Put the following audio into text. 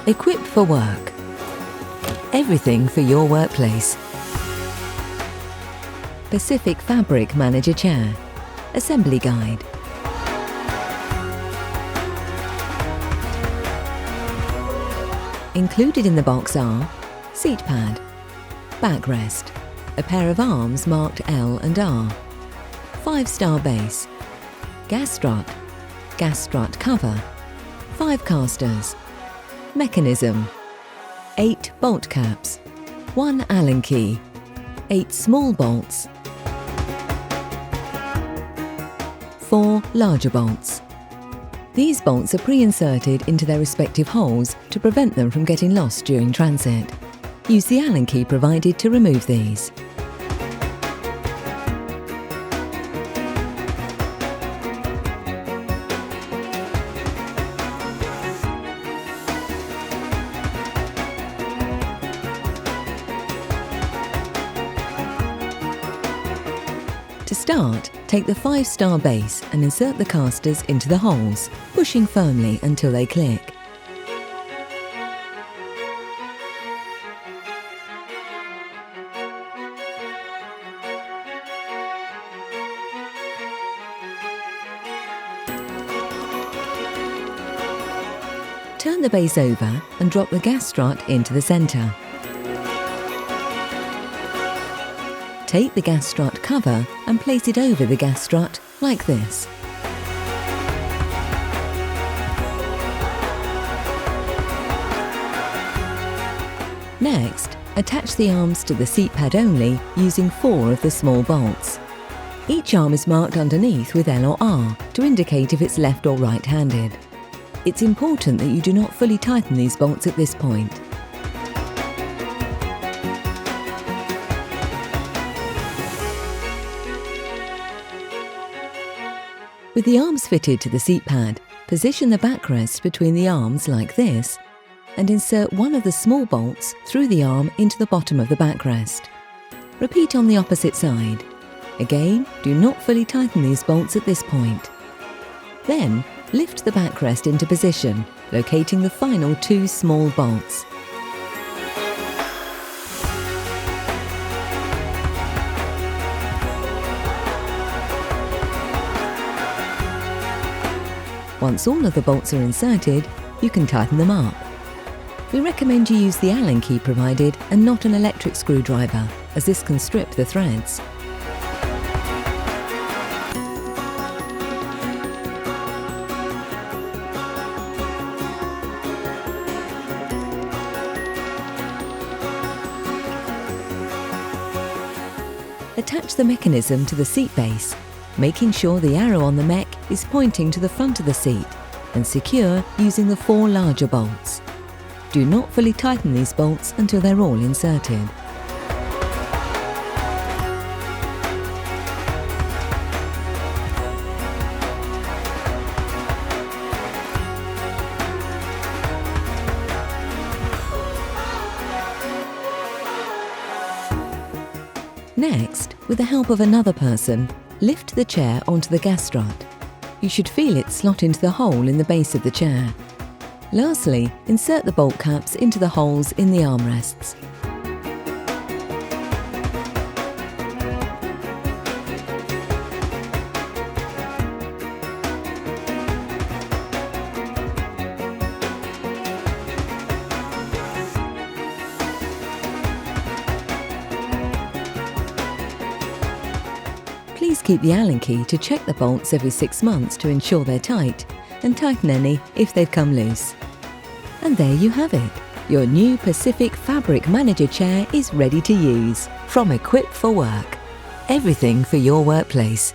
Equipped for work. Everything for your workplace. Pacific Fabric Manager Chair. Assembly Guide. Included in the box are seat pad, backrest, a pair of arms marked L and R, 5-star base, gastrut, gastrut cover, 5 casters, mechanism, 8 bolt caps, 1 Allen key, 8 small bolts, 4 larger bolts. These bolts are pre-inserted into their respective holes to prevent them from getting lost during transit. Use the Allen key provided to remove these. To start, take the 5-star base and insert the casters into the holes, pushing firmly until they click. Turn the base over and drop the gastrut into the centre. Take the gastrut cover and place it over the gastrut like this. Next, attach the arms to the seat pad only using 4 of the small bolts. Each arm is marked underneath with L or R to indicate if it's left or right-handed. It's important that you do not fully tighten these bolts at this point. With the arms fitted to the seat pad, position the backrest between the arms like this and insert one of the small bolts through the arm into the bottom of the backrest. Repeat on the opposite side. Again, do not fully tighten these bolts at this point. Then, lift the backrest into position, locating the final 2 small bolts. Once all of the bolts are inserted, you can tighten them up. We recommend you use the Allen key provided and not an electric screwdriver, as this can strip the threads. Attach the mechanism to the seat base, making sure the arrow on the mech is pointing to the front of the seat, and secure using the 4 larger bolts. Do not fully tighten these bolts until they're all inserted. Next, with the help of another person, lift the chair onto the gastrut. You should feel it slot into the hole in the base of the chair. Lastly, insert the bolt caps into the holes in the armrests. Please keep the Allen key to check the bolts every 6 months to ensure they're tight, and tighten any if they've come loose. And there you have it. Your new Pacific Fabric Manager chair is ready to use. From Equipped for Work. Everything for your workplace.